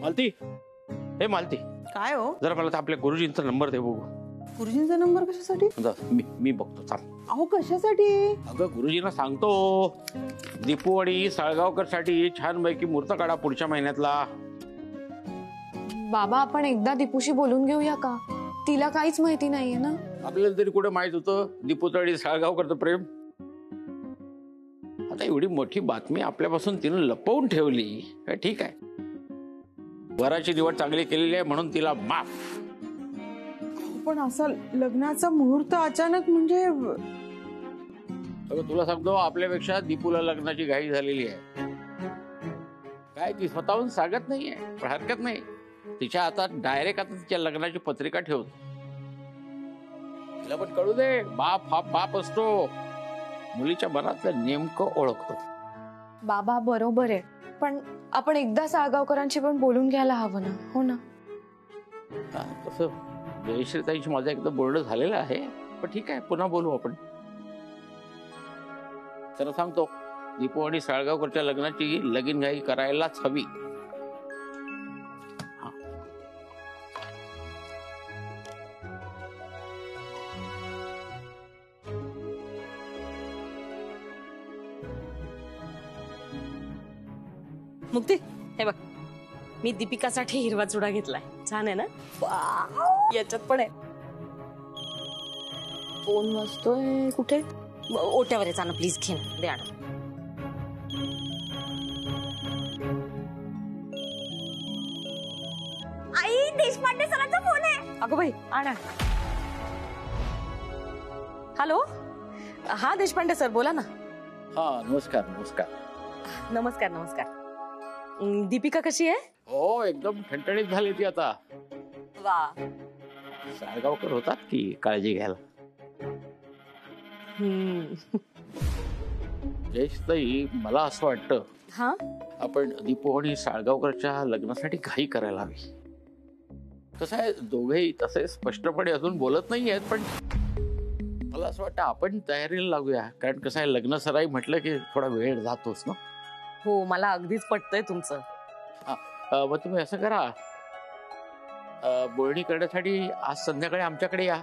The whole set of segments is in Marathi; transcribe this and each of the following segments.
मालती, हे मालती, काय हो? जरा मला आपल्या गुरुजींचा नंबर दे बघू. गुरुजींचा नंबर कशासाठी? मी बघतो, थांब. अहो कशासाठी? अगं गुरुजींना सांगतो, दीपू आणि साळगावकर साठी छानपैकी मुहूर्त काढा पुढच्या महिन्यातला. बाबा आपण एकदा दीपूशी बोलून घेऊया का? तिला काहीच माहिती नाहीये ना. आपल्याला तरी कुठे माहित होतं दीपूचं आणि साळगावकरचं प्रेम. आता एवढी मोठी बातमी आपल्यापासून तिनं लपवून ठेवली. ठीक आहे, वराची निवड चांगली केलेली आहे म्हणून तिला माफ. पण असं लग्नाचा मुहूर्त अचानक म्हणजे? अगं तुला सांगतो, आपल्यापेक्षा दीपूला लग्नाची घाई झालेली आहे. काय ती स्वतःहून सांगत नाहीये, पण हरकत नाही. तिच्या हातात डायरेक्ट आता तिच्या लग्नाची पत्रिका ठेवतो. तिला पण कळू दे, बाप हा बाप असतो, मुलीच्या मनातलं नेमकं ओळखतो. बाबा बरोबर आहे, पण आपण एकदा साळगावकरांशी पण बोलून घ्यायला हवं ना, हो ना? तसं जयश्रीताईंशी माझं एकदा बोलणं झालेलं आहे, पण ठीक आहे, पुन्हा बोलू आपण. त्यांना सांगतो दीपू आणि साळगावकरच्या लग्नाची लगीनघाई करायलाच हवी. मुक्ती, हे बघ, मी दीपिकासाठी हिरवा चुडा घेतलाय. छान आहे ना? याच्यात पण आहे. फोन वाजतोय. कुठे? ओट्यावर आहे, ना प्लीज घे ना, दे आण. आई, देशपांडे सरांचा फोन आहे. अगं बाई, आणा. हॅलो, हा देशपांडे सर, बोला ना. हा, नमस्कार. नमस्कार. नमस्कार. नमस्कार. दीपिका कशी आहे? हो, एकदम ठणठणीत झाली ती आता. वा. साळगावकर होतात की काळजी घ्यायला. जयश्रीताई, मला असं वाटतं, हा, आपण दीपू आणि साळगावकरच्या लग्नासाठी घाई करायला हवी. कसं आहे, दोघेही तसे स्पष्टपणे अजून बोलत नाही आहेत, पण मला असं वाटतं आपण तयारीला लागूया. कारण कसं आहे, लग्न सराई म्हटलं की थोडा वेळ जातोच ना. हो, मला अगदीच पटतंय तुमचं. मग तुम्ही असं करा, बोलणी करण्यासाठी आज संध्याकाळी आमच्याकडे या.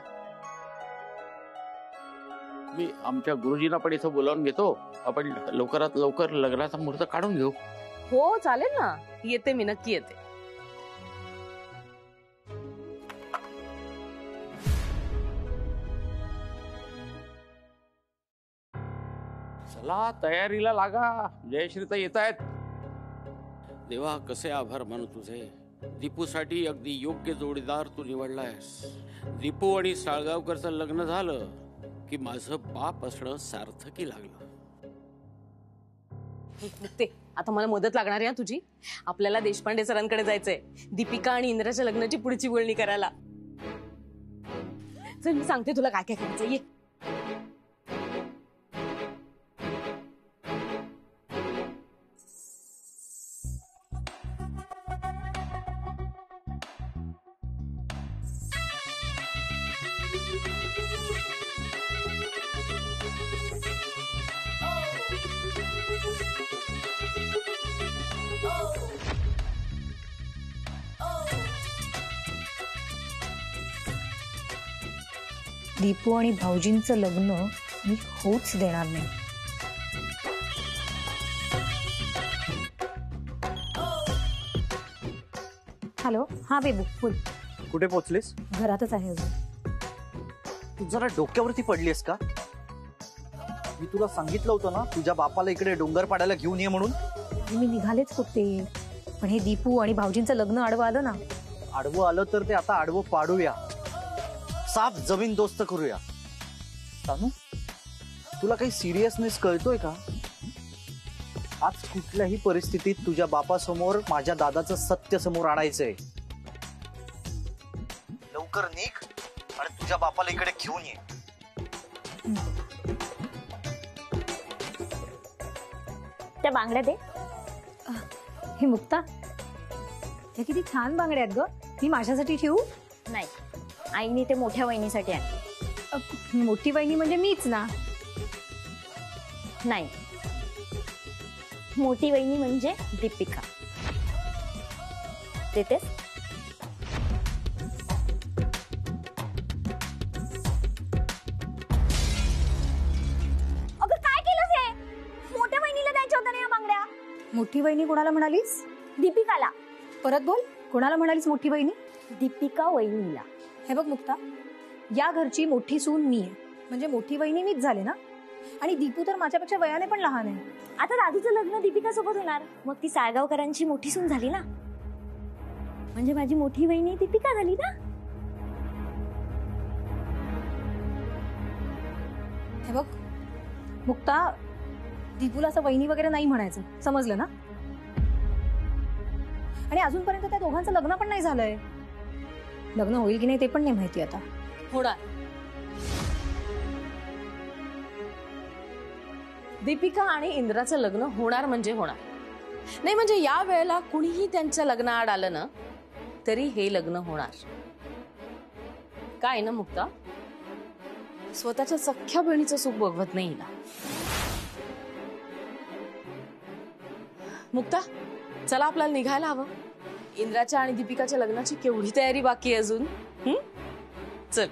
मी आमच्या गुरुजींना पण इथं बोलावून घेतो. आपण लवकरात लवकर लग्नाचा मुहूर्त काढून घेऊ. हो चालेल ना, येते मी, नक्की येते. चला, तयारीला लागा. जयश्रीता येत आहेत. देवा, कसे आभार मानू तुझे. दीपूसाठी अगदी योग्य जोडीदार तू निवडलायस. दीपू आणि साळगावकरचं लग्न झालं की माझं बाप असणं सार्थकी लागलं. ते आता मला मदत लागणार आहे तुझी. आपल्याला देशपांडे सरांकडे जायचंय दीपिका आणि इंद्राच्या लग्नाची पुढची बोलणी करायला. चल, मी सांगते तुला काय काय करायचं. ये. दीपू आणि भाऊजींचं लग्न मी होऊच देणार नाही. हॅलो, हा बेबू बोल. कुठे पोहोचलीस? घरातच आहे अजून. तू जरा डोक्यावरती पडलीस का? मी तुला सांगितलं होतं ना तुझ्या बापाला इकडे डोंगर पाडायला घेऊन ये म्हणून. मी निघालेच होते, पण हे दीपू आणि भाऊजींचं लग्न आडवं आलं ना. आडवं आलं तर ते आता आडवं पाडूया, साफ जमीन दोस्त करूया. सानू, तुला काही सिरियसनेस कळतोय का? आज कुठल्याही परिस्थितीत तुझ्या बापासमोर माझ्या दादाचं सत्य समोर आणायचंय. लवकर निघ आणि तुझ्या बापाला इकडे घेऊन ये. त्या बांगड्या दे. हे मुक्ता, त्या किती छान बांगड्या आहेत ग. मी माझ्यासाठी ठेवू? नाही, आईने ते मोठ्या वहिनीसाठी आणले. मोठी वहिनी म्हणजे मीच ना. नाही, मोठी वहिनी म्हणजे दीपिका. देतेस? अगं काय केलंस हे? मोठ्या बहिणीला द्यायच्या होत्या ना या बांगड्या. मोठी वहिनी कोणाला म्हणालीस? दीपिकाला. परत बोल, कोणाला म्हणालीस मोठी वहिनी? दीपिका वहिनीला. हे बघ मुक्ता, या घरची मोठी सून मी आहे, म्हणजे मोठी वहिनी मीच झाले ना. आणि दीपू तर माझ्यापेक्षा वयाने पण लहान आहे. आता दादूचं लग्न दीपिका सोबत होणार, मग ती साळगावकरांची मोठी सून झाली ना, म्हणजे माझी मोठी वहिनी दीपिका झाली ना. हे बघ मुक्ता, दीपूला असं वहिनी वगैरे नाही म्हणायचं, समजलं ना. आणि अजूनपर्यंत त्या दोघांचं लग्न पण नाही झालंय. लग्न होईल की नाही ते पण नाही माहिती आता. होणार. दीपिका आणि इंद्राचं लग्न होणार म्हणजे होणार. नाही म्हणजे या वेळेला कुणीही त्यांच्या लग्नाआड आलं ना तरी हे लग्न होणार. काय ना मुक्ता, स्वतःच्या सख्ख्या बहिणीचं सुख बघवत नाही हिला. मुक्ता, चला आपल्याला निघायला हवं. इंद्राच्या आणि दीपिकाच्या लग्नाची केवढी तयारी बाकी आहे अजून. चल.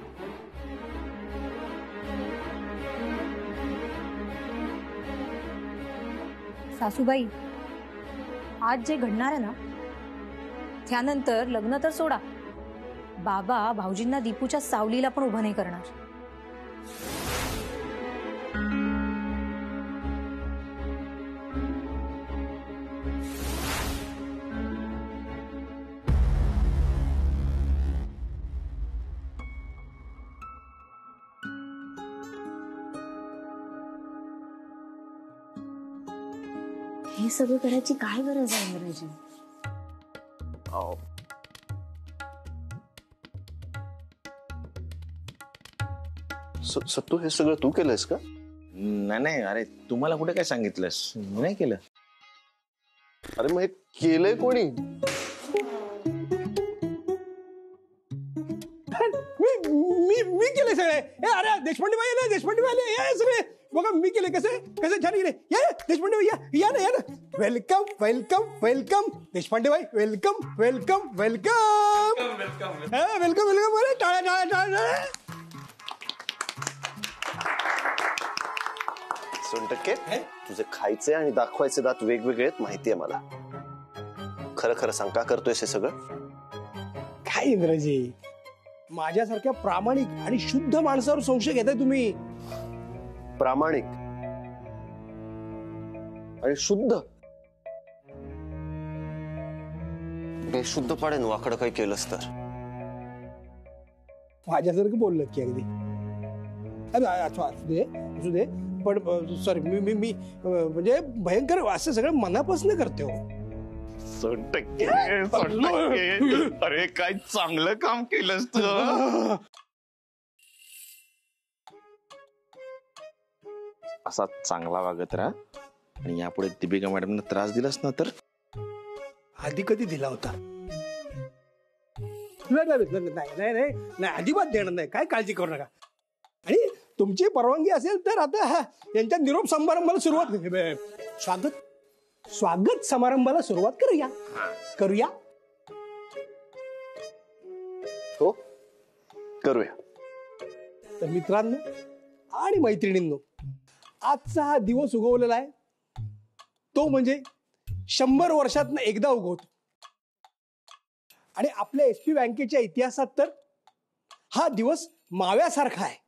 सासूबाई, आज जे घडणार आहे ना त्यानंतर लग्न तर सोडा, बाबा भाऊजींना दीपूच्या सावलीला पण उभं नाही करणार. हे सगळं करायची काय गरज आहे इंद्राजी? सत्तू, हे सगळं तू केलंयस का? नाही नाही, अरे तुम्हाला कुठे काय सांगितलंस? मी नाही केलं. अरे मग हे केलंय कोणी? मी केले सगळे. अरे देशपांडे भाई आले, देशपांडे भाई आले, या सगळे बघा मी केले. कसे कसे छान केले. या देशपांडे भाई, या ना, या ना. वेलकम वेलकम वेलकम देशपांडे भाई, welcome welcome welcome welcome welcome. अरे टाळ्या टाळ्या टाळ्या. 100% तुझे खायचे आणि दाखवायचे दात वेगवेगळे आहेत, माहितीये मला. खरं खरं सांग, का करतोयस हे सगळं? काय इंद्रजी, माझ्यासारख्या प्रामाणिक आणि शुद्ध माणसावर संशय घेताय तुम्ही. प्रामाणिक आणि शुद्ध? बेशुद्ध पाडेन वाकडं काही केलंस तर. माझ्यासारखं बोललं की अगदी. असू दे पण सॉरी, मी मी म्हणजे भयंकर असं सगळं मनापासून करते हो. 100%. अरे काय चांगलं काम केलंस तू. असा चांगला वागत राहा आणि यापुढे दीपिका मॅडमना त्रास दिलास ना तर. आधी कधी दिला होता? नाही अजिबात देणार नाही, काय काळजी करू नका. आणि तुमची परवानगी असेल तर आता यांच्या निरोप समारंभाला सुरुवात, स्वागत समारंभाला सुरुवात करूया. हो करूया. तर मित्रांनो आणि मैत्रिणींनो, आजचा हा दिवस उगवलेला आहे तो म्हणजे 100 वर्षातनं एकदा उगवतो. आणि आपल्या एसपी बँकेच्या इतिहासात तर हा दिवस माव्यासारखा आहे.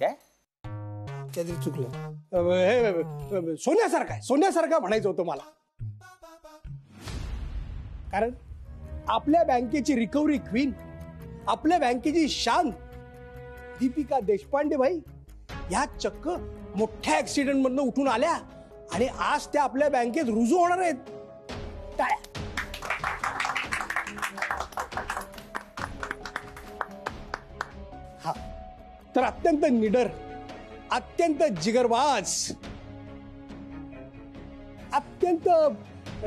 काय काहीतरी चुकलं. सोन्यासारखा म्हणायचं होतं मला. कारण आपल्या बँकेची रिकव्हरी क्वीन, आपल्या बँकेची शान दीपिका देशपांडे भाई ह्या चक्क मोठ्या ऍक्सिडेंट मधनं उठून आल्या आणि आज त्या आपल्या बँकेत रुजू होणार आहेत. टाळ्या. हा तर अत्यंत निडर, अत्यंत जिगरबाज, अत्यंत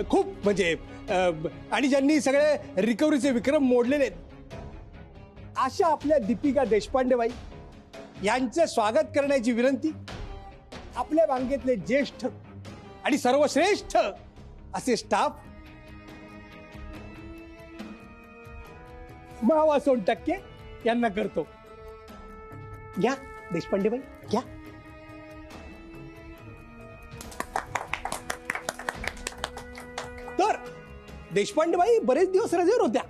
खूप म्हणजे आणि ज्यांनी सगळे रिकव्हरीचे विक्रम मोडलेले आहेत अशा आपल्या दीपिका देशपांडे बाई यांचं स्वागत करण्याची विनंती आपल्या बँकेतले ज्येष्ठ आणि सर्वश्रेष्ठ असे स्टाफ मावा सोनटक्के यांना करतो. घ्या देशपांडे बाई घ्या. तर देशपांडे बाई बरेच दिवस रजेवर होत्या,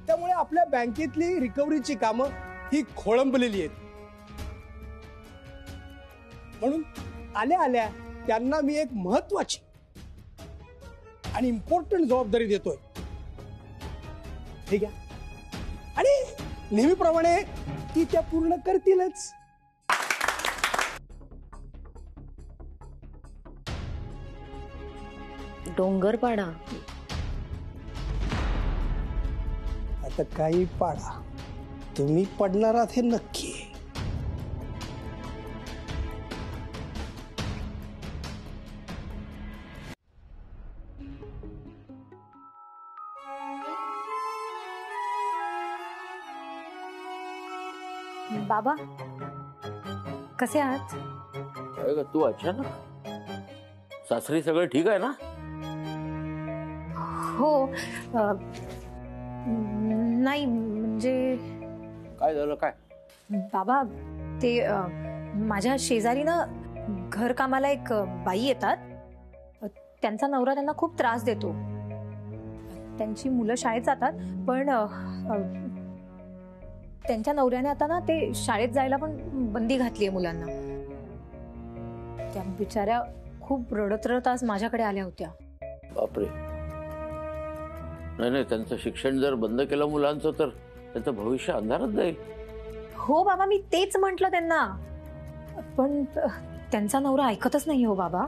त्यामुळे आपल्या बँकेतली रिकव्हरीची कामं ही खोळंबलेली आहेत. म्हणून आल्या आल्या त्यांना मी एक महत्वाची आणि इम्पॉर्टंट जबाबदारी देतोय. ठीक आहे, आणि नेहमीप्रमाणे ती त्या पूर्ण करतीलच. डोंगरपाडा. आता काही पाडा, तुम्ही पडणार आहात हे नक्की. बाबा कसे आहात? काय ग तू अचानक? सासरी सगळं ठीक आहे ना? हो नाही म्हणजे काय झालं काय? बाबा ते माझ्या शेजारी ना घर कामाला एक बाई येतात. त्यांचा नवरा त्यांना खूप त्रास देतो. त्यांची मुलं शाळेत जातात, पण त्यांच्या नवऱ्याने आता ना ते शाळेत जायला पण बंदी घातली आहे मुलांना. त्या बिचाऱ्या खूप रडत रडत आज माझ्याकडे आल्या होत्या. बापरे. नाही नाही, त्यांचं शिक्षण जर बंद केलं मुलांचं तर त्यांचं भविष्य अंधारात जाईल. हो बाबा, मी तेच म्हंटल त्यांना, पण त्यांचा नवरा ऐकतच नाही. हो बाबा,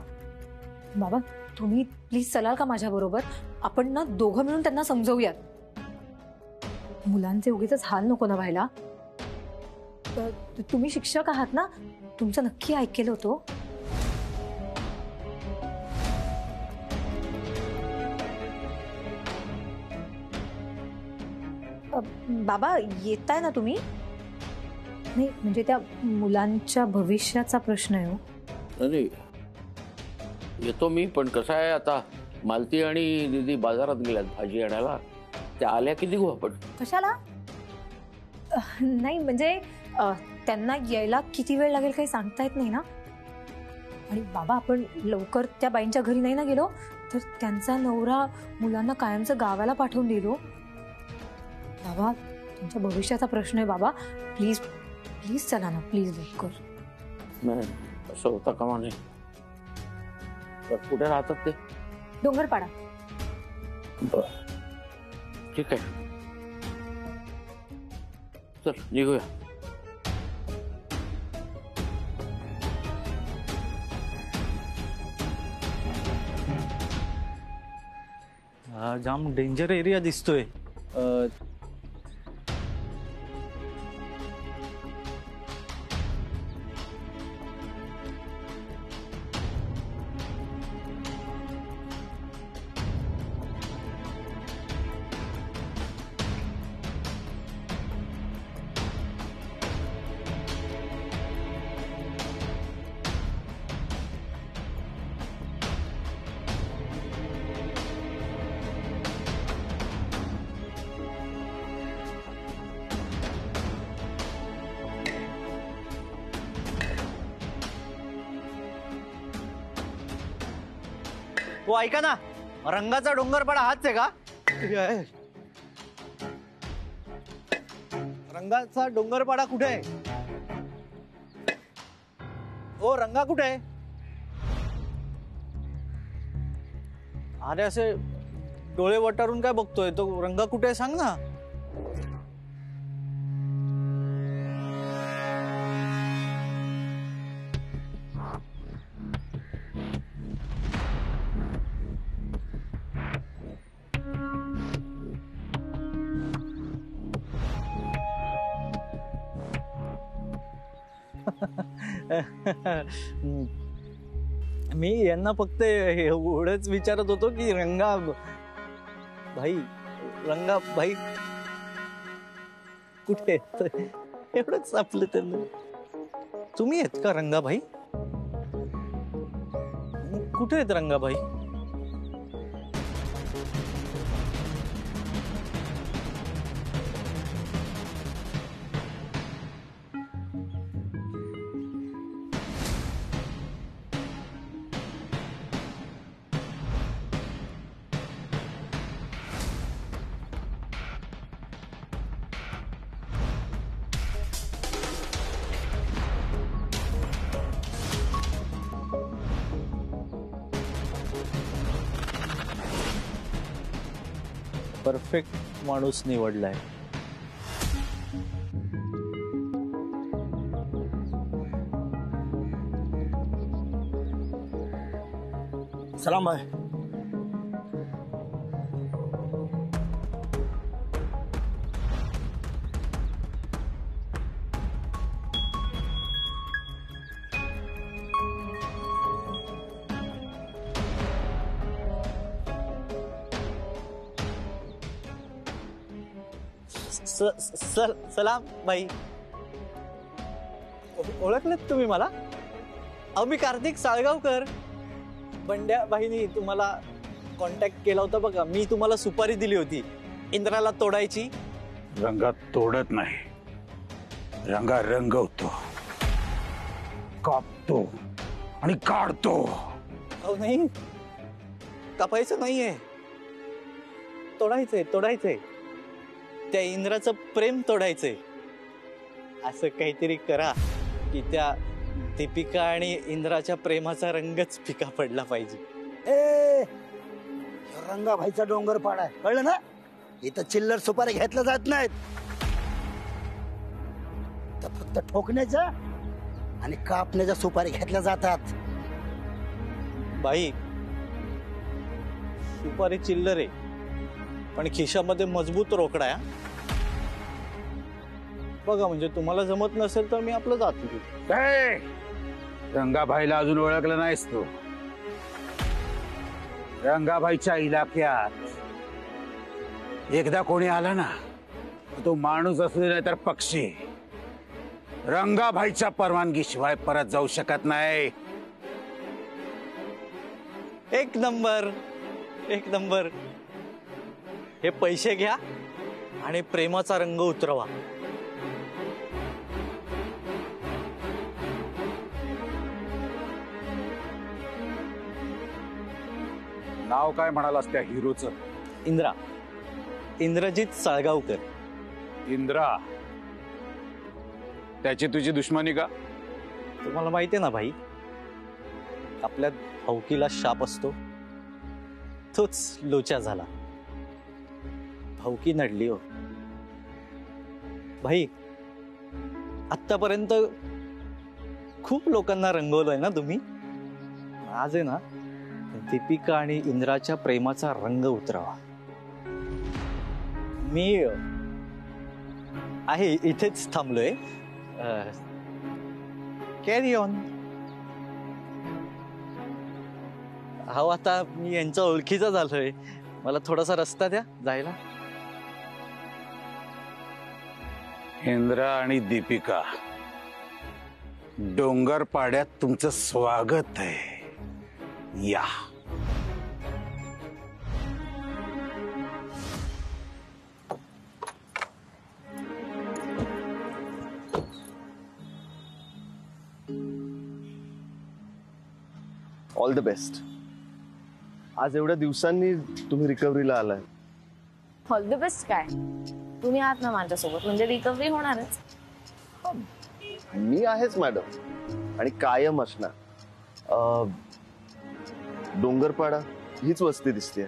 बाबा तुम्ही प्लीज चलाल का माझ्या बरोबर? आपण ना दोघं मिळून त्यांना समजवूयात. मुलांचे उगीच हाल नको ना व्हायला. तुम्ही शिक्षक आहात ना, तुमचं नक्की ऐकेल होतो. बाबा येताय ना तुम्ही? नाही म्हणजे त्या मुलांच्या भविष्याचा प्रश्न आहे. हो नाही येतो मी, पण कसं आहे आता मालती आणि दीदी बाजारात गेल्यात भाजी आणायला. त्या आल्या की निघू आपण. कशाला? नाही म्हणजे त्यांना यायला किती वेळ लागेल काही सांगता येत नाही ना. आणि बाबा आपण लवकर त्या बाईंच्या घरी नाही ना गेलो तर त्यांचा नवरा मुलांना कायमचं गावाला पाठवून दिलो. बाबा तुमच्या भविष्याचा प्रश्न आहे बाबा, प्लीज प्लीज चला ना, प्लीज लवकर. नाही असं होता कामा नाही. कुठे राहतात ते? डोंगरपाडा. बर ठीक आहे, चल निघूया. जाम डेंजर एरिया दिसतोय. हो ऐका ना, रंगाचा डोंगरपाडा हाच आहे का? रंगाचा डोंगरपाडा कुठे आहे? ओ रंगा कुठे आहे? अरे असे डोळे वटारून काय बघतोय? तो रंगा कुठे आहे सांग ना. मी यांना फक्त एवढंच विचारत होतो की रंगा भाई कुठे एवढंच आपलं त्यांना. तुम्ही आहेत का रंगाभाई? कुठे आहेत रंगाभाई? परफेक्ट माणूस निवडलाय. सलाम भाई. सलाम बाई. ओळखलं तुम्ही मला? अहो मी कार्तिक साळगावकर. बंड्या बाईनी तुम्हाला कॉन्टॅक्ट केला होता बघा. मी तुम्हाला सुपारी दिली होती इंद्राला तोडायची. रंगात तोडत नाही, रंगा रंगवतो, कापतो आणि काढतो. अहो नाही, कापायचं नाहीये, तोडायचंय तोडायचंय. त्या इंद्राचं प्रेम तोडायचंय. असं काहीतरी करा की त्या दीपिका आणि इंद्राच्या प्रेमाचा रंगच फिका पडला पाहिजे. ए रंगाभाईचा डोंगर पाडा आहे, कळलं ना? इथं चिल्लर सुपारी घेतल्या जात नाहीत. तर फक्त ठोकण्याच्या आणि कापण्याच्या सुपारी घेतल्या जातात. बाई सुपारी चिल्लर आहे पण खिशामध्ये मजबूत रोकडा आहे. बघा म्हणजे तुम्हाला जमत नसेल तर मी आपलं जातो. रंगाभाईला अजून ओळखलं नाहीस तू. रंगाभाईच्या इलाक्यात एकदा कोणी आला ना, तो माणूस असू दे नाही तर पक्षी, रंगाभाईच्या परवानगीशिवाय परत जाऊ शकत नाही. एक नंबर एक नंबर. हे पैसे घ्या आणि प्रेमाचा रंग उतरवा. नाव काय म्हणालास त्या हिरोचं? इंद्रा, इंद्रजित साळगावकर. इंद्रा, त्याची तुझी दुश्मनी का? तुम्हाला माहिती आहे ना भाई, आपल्या भाऊकीला शाप असतो, तोच लोचा झाला. भाऊकी नडली हो भाई. आतापर्यंत खूप लोकांना रंगवलंय ना तुम्ही. आज आहे ना दीपिका आणि इंद्राच्या प्रेमाचा रंग उतरावा. मी आहे इथेच थांबलोय. Carry on. हो आता मी यांच्या ओळखीचा झालोय, मला थोडासा रस्ता द्या जायला. इंद्रा आणि दीपिका, डोंगर पाड्यात तुमचं स्वागत आहे. या. All the best. आज एवढ्या दिवसांनी तुम्ही रिकव्हरीला आलाय. ऑल द बेस्ट काय, तुम्ही आहात ना माझ्यासोबत म्हणजे रिकव्हरी होणारच. मी आहेच मॅडम आणि कायम असणार. डोंगरपाडा हीच वस्ती दिसते.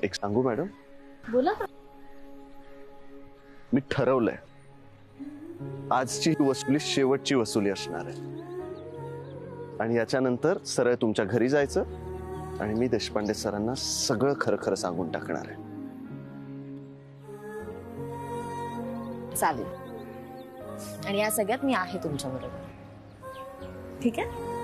एक सांगू मॅडम? बोला. मी ठरवलंय आजची वसुली शेवटची वसुली असणार आहे आणि याच्यानंतर सरळ तुमच्या घरी जायचं आणि मी देशपांडे सरांना सगळं खरं खरं सांगून टाकणार आहे. चालेल. आणि या सगळ्यात मी आहे तुमच्या बरोबर. ठीक आहे.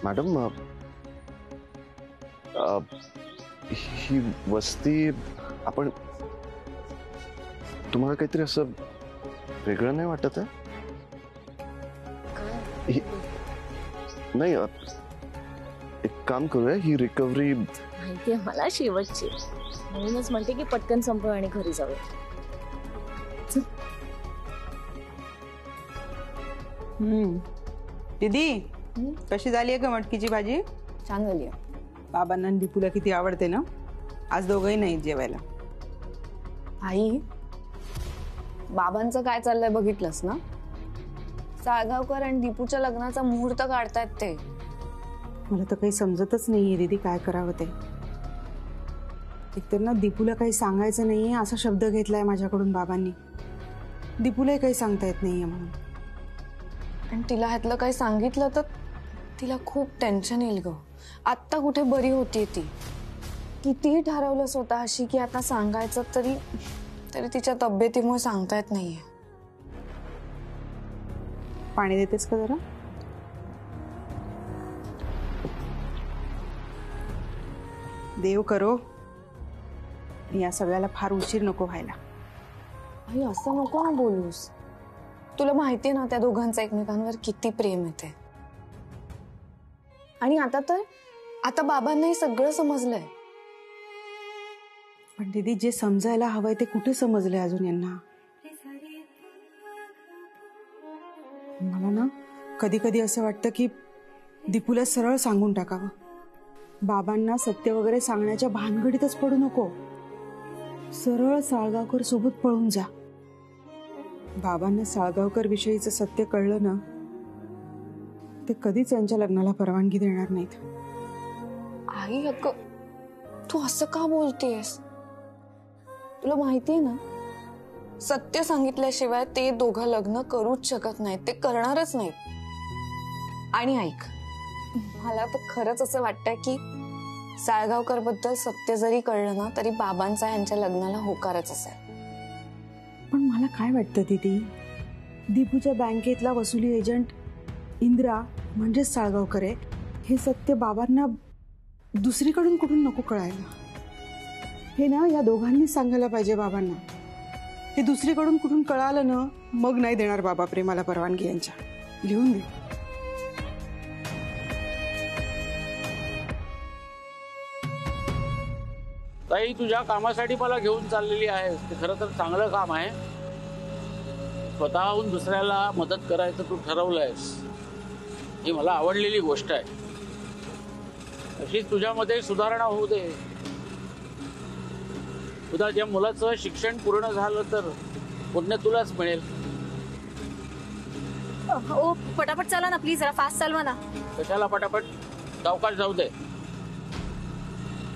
मॅडम ही वस्ती आपण तुम्हाला काहीतरी असं वेगळं नाही वाटत आहे? नाही एक काम करूया, ही रिकव्हरी माहितीये मला शेवटची, म्हणूनच म्हणते की पटकन संपव आणि घरी जाऊया. दीदी कशी झाली आहे का मटकीची भाजी? छान झाली आहे. बाबांना आणि दीपूला किती आवडते ना. आज दोघंही नाही जेवायला. आई, बाबांचं काय चाललंय बघितलंस ना? साळगावकर आणि दीपूच्या लग्नाचा मुहूर्त काढतायत ते. मला तर काही समजतच नाहीये दीदी काय करावं ते. एकतर ना दीपूला काही सांगायचं नाहीये असा शब्द घेतलाय माझ्याकडून बाबांनी. दीपूलाही काही सांगता येत नाहीये म्हणून. आणि तिला ह्यातलं काही सांगितलं तर तिला खूप टेन्शन येईल ग. आत्ता कुठे बरी होतीये ती. कितीही ठरवलं स्वतःशी की आता सांगायचं तरी तिच्या तब्येतीमुळे सांगता येत नाहीये. पाणी देतेस का जरा? देव करो या सगळ्याला फार उशीर नको व्हायला. आई असं नको ना बोलूस. तुला माहितीये ना त्या दोघांचं एकमेकांवर किती प्रेम येते. आणि आता बाबांनाही सगळं समजलंय. पण दीदी जे समजायला हवंय ते कुठे समजलंय अजून यांना. मला ना कधी कधी असं वाटतं की दीपूला सरळ सांगून टाकावं. बाबांना सत्य वगैरे सांगण्याच्या भानगडीतच पडू नको. सरळ साळगावकर सोबत पळून जा. बाबांना साळगावकर विषयीचं सत्य कळलं ना ते कधीच यांच्या लग्नाला परवानगी देणार नाहीत. आई अगं तू असं का बोलतेस? तुला माहितीये ना सत्य सांगितल्याशिवाय ते दोघं लग्न करूच शकत नाहीत. ते करणारच नाहीत. आणि ऐक, मला तर खरंच असं वाटतंय की साळगावकर बद्दल सत्य जरी कळलं ना तरी बाबांचा यांच्या लग्नाला होकारच असेल. पण मला काय वाटतं दीदी, दीपूच्या बँकेतला वसुली एजंट इंदिरा म्हणजे साळगावकर आहे हे सत्य बाबांना दुसरीकडून कुठून नको कळायला. हे ना या दोघांनी सांगायला पाहिजे बाबांना. हे दुसरीकडून कुठून कळालं ना मग नाही देणार बाबा प्रेमाला परवानगी यांच्या. लिहून दे. ताई तुझ्या कामासाठी मला घेऊन चाललेली आहे ते खरं तर चांगलं काम आहे. स्वतःहून दुसऱ्याला मदत करायचं तू ठरवलंयस ही मला आवडलेली गोष्ट आहे. अशीच तुझ्यामध्ये सुधारणा होऊ दे. तुझ्या ज्या मुलाचं शिक्षण पूर्ण झालं तर पुण्य तुलाच मिळेल. ओ पटापट चाला ना प्लीज, जरा फास्ट चालवा ना. कशाला पटापट? सावकाश जाऊ दे.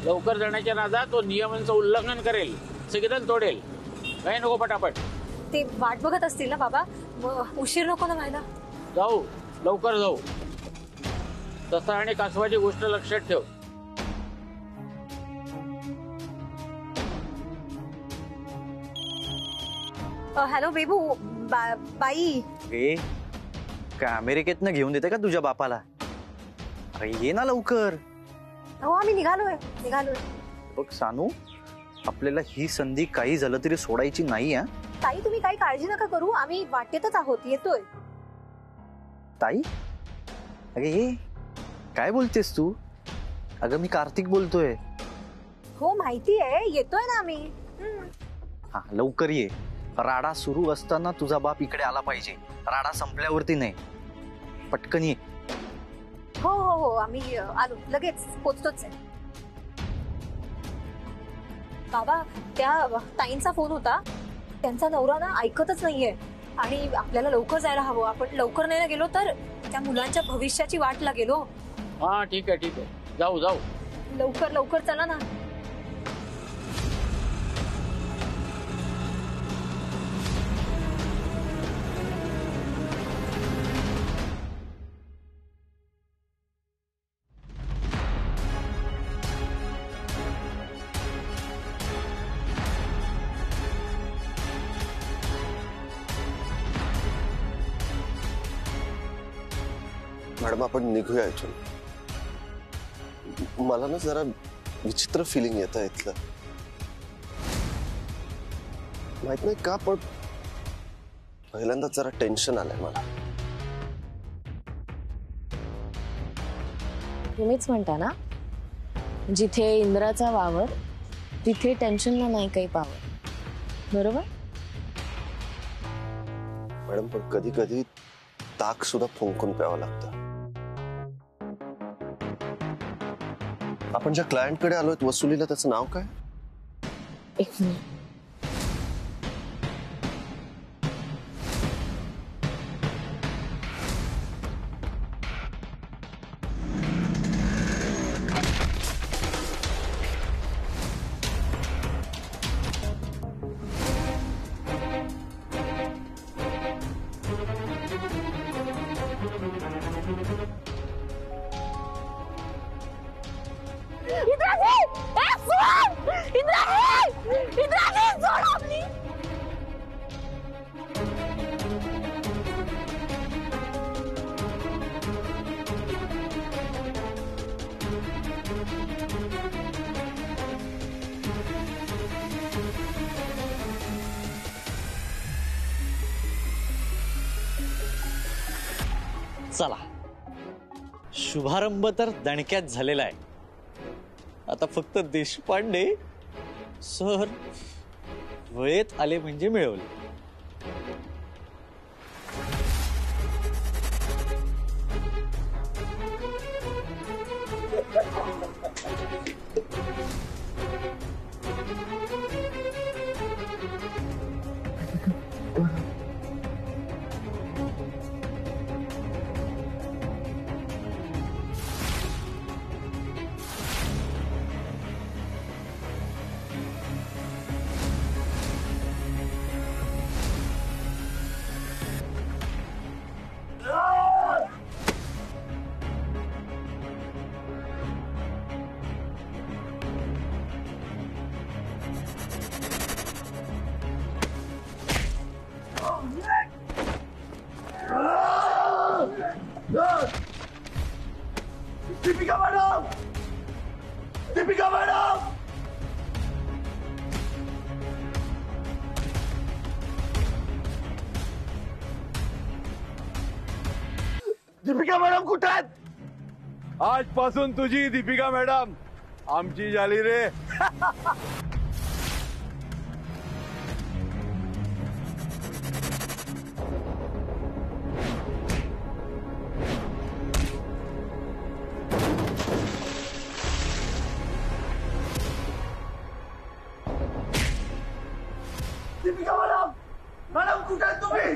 लवकर जाण्याच्या नादात तो नियमांचं उल्लंघन करेल, सिग्नल तोडेल. काही नको पटापट. ते वाट बघत असतील ना बाबा, उशीर नको ना व्हायला. जाऊ लवकर जाऊ. तसा आणि कासवाची गोष्ट लक्षात ठेव. हॅलो बेबू. बाई ए काय अमेरिकेतनं घेऊन देते का तुझ्या बापाला? अरे ये ना लवकर. हो आम्ही निघालोय. बघ सानू, आपल्याला ही संधी काही झालं तरी सोडायची नाही. ताई तुम्ही काही काळजी नका करू, आम्ही वाटेतच आहोत. येतोय. ताई अगे ये काय बोलतेस तू? अगं मी कार्तिक बोलतोय. हो माहिती आहे, येतोय ना आम्ही. हा लवकर ये. राडा सुरू असताना तुझा बाप इकडे आला पाहिजे, राडा संपल्यावरती नाही. पटकन ये. हो हो हो आम्ही आलो, लगेच पोचतोच आहे. बाबा त्या ताईंचा फोन होता, त्यांचा नवरा ना ऐकतच नाहीये आणि आपल्याला लवकर जायला हवं. आपण लवकर नाही गेलो तर त्या मुलांच्या भविष्याची वाट लागेल. हो हा ठीक आहे ठीक आहे, जाऊ जाऊ. लवकर लवकर चला ना. मॅडम आपण निघूया इथून. मला ना जरा विचित्र फिलिंग येत आहे इथलं. माहित नाही का पण पहिल्यांदा जरा टेन्शन आलंय मला. तुम्हीच म्हणता ना, जिथे इंद्राचा वावर तिथे टेन्शनला नाही काही पावर, बरोबर? मॅडम पण कधी कधी ताक सुद्धा फुंकून प्यावं लागतं. आपण ज्या क्लायंटकडे आलोय वसुलीला त्याचं नाव काय? एक मिनिट. चला, शुभारंभ तर दणक्यात झालेला आहे. आता फक्त देशपांडे सर वेळेत आले म्हणजे मिळवले. Deepika madam, Deepika madam, Deepika madam कुठे आहेत? आजपासून तुझी दीपिका मॅडम आमची झाली रे. दीपिका मॅडम, मॅडम कुठे आहेत तुम्ही?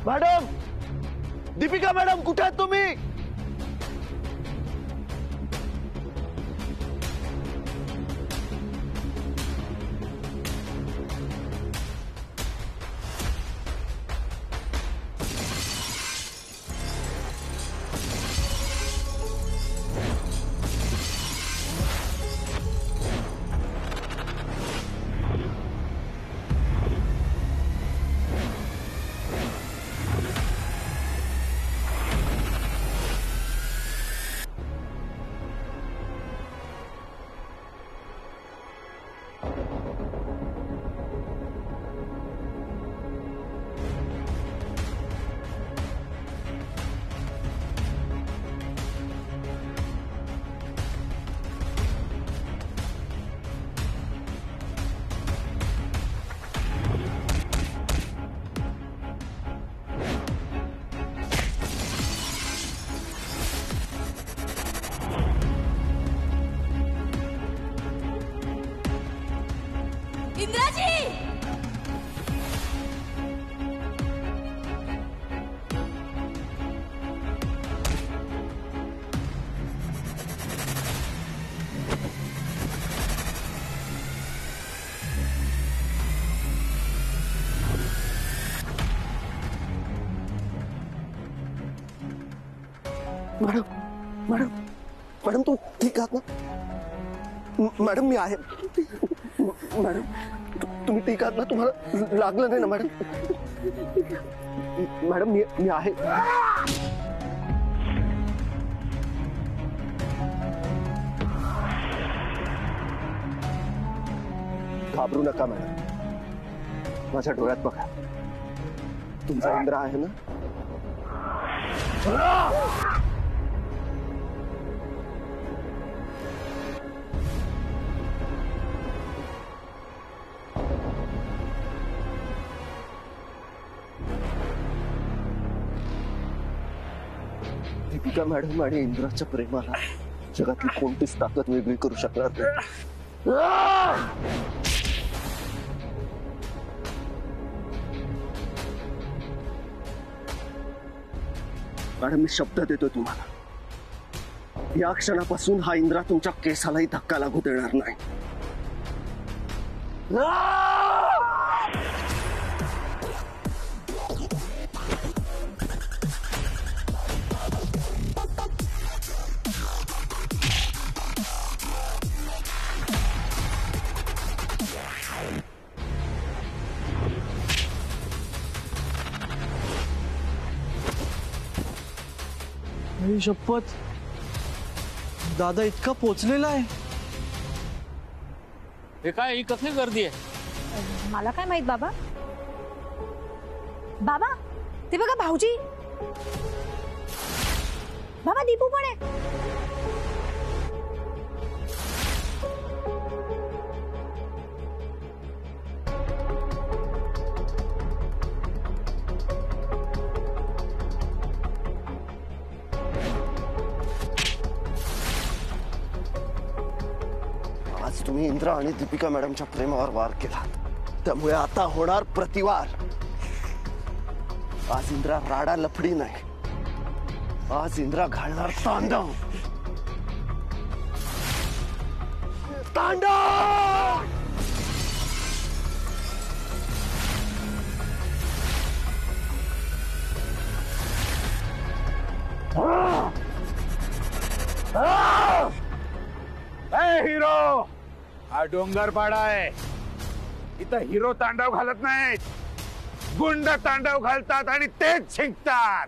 मॅडम, दीपिका मॅडम कुठे आहेत तुम्ही? मॅडम मॅडम मॅडम तुम्ही ठीक आहात ना? मॅडम मी आहे. मॅडम तुम्ही ठीक आहात ना? तुम्हाला लागलं नाही ना मॅडम? मॅडम मी आहे. घाबरू नका मॅडम, माझ्या डोळ्यात बघा, तुमचा इंद्रा आहे ना? दीपिका मॅडम आणि इंद्राच्या प्रेमाला जगातली कोणतीच ताकद वेगळी करू शकणार नाही. मॅडम मी शब्द देतो तुम्हाला, या क्षणापासून हा इंद्रा तुमच्या केसालाही धक्का लागू देणार नाही. शपथ, दादा इतका पोचलेला आहे. हे काय, ही कसली गर्दी आहे? मला काय माहित बाबा. बाबा ते बघा भाऊजी. बाबा दीपू पण आहे. आज तुम्ही इंद्रा आणि दीपिका मॅडमच्या प्रेमावर वार केला, त्यामुळे आता होणार प्रतिवार. आज इंद्रा राडा लफडी नाही, आज इंद्रा घालणार तांडव. तांडव. हिरो, हा डोंगर पाडा आहे. इथं हिरो तांडव घालत नाहीत, गुंड तांडव घालतात आणि तेच शिकतात.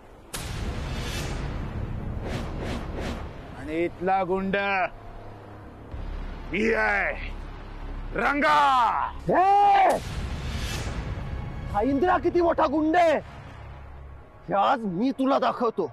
आणि इथला गुंड मी आहे, रंगा. हा इंद्रा किती मोठा गुंड आहे हे आज मी तुला दाखवतो.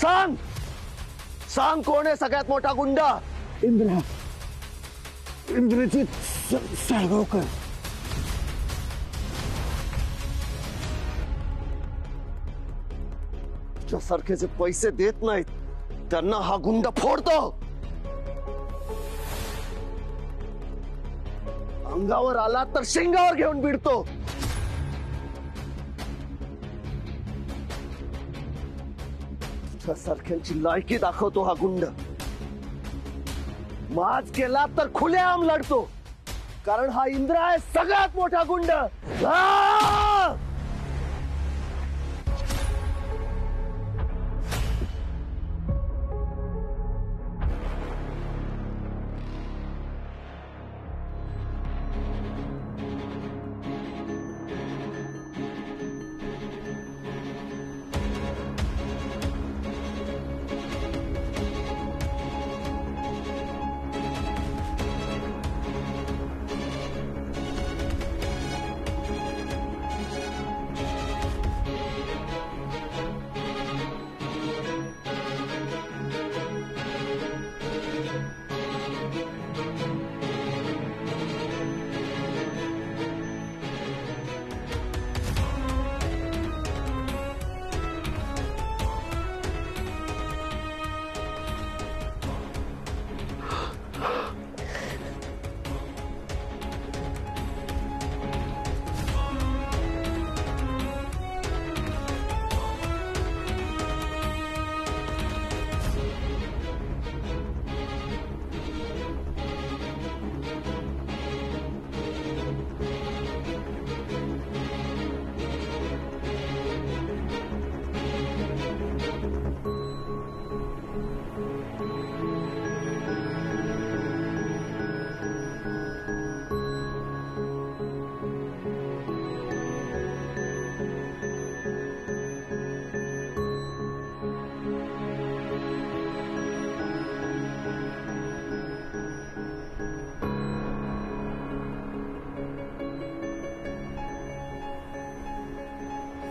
सांग सांग कोण आहे सगळ्यात मोठा गुंडा? इंद्रजित साळगावकर. तुझ्यासारखे जे पैसे देत नाहीत त्यांना हा गुंड फोडतो. अंगावर आला तर शिंगावर घेऊन भिडतो. तुझ्यासारख्यांची लायकी दाखवतो हा गुंड. माज केला तर खुलेआम लढतो, कारण हा इंद्र आहे सगळ्यात मोठा गुंड.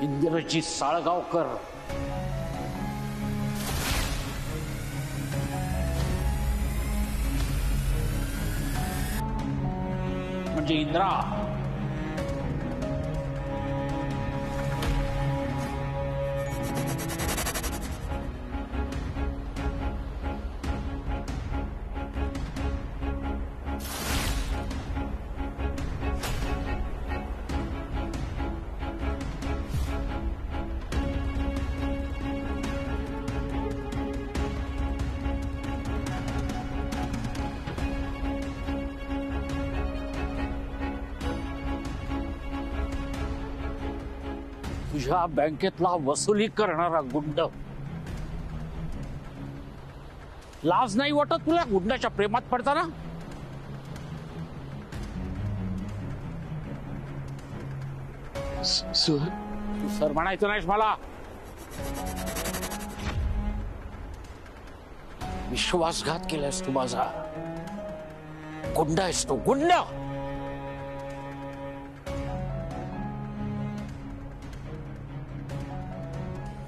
इंद्रजित साळगावकर म्हणजे इंद्रा. तुझ्या बँकेतला वसुली करणारा गुंड. लाज नाही वाटत तुला गुंडाच्या प्रेमात पडताना? तू सर म्हणायचं नाहीस मला. विश्वासघात केलास तू माझा. गुंड आहेस तू, गुंड.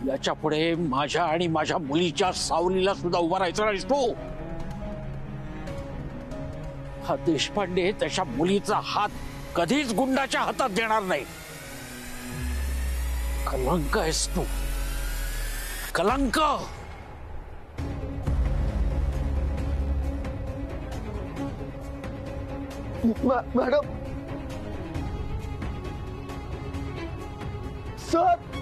याच्या पुढे माझ्या आणि माझ्या मुलीच्या सावलीला सुद्धा उभा राहायचा नाहीस तू. हा देशपांडे त्याच्या मुलीचा हात कधीच गुंडाच्या हातात देणार नाही. कलंक आहेस तू, कलंक. Madam sir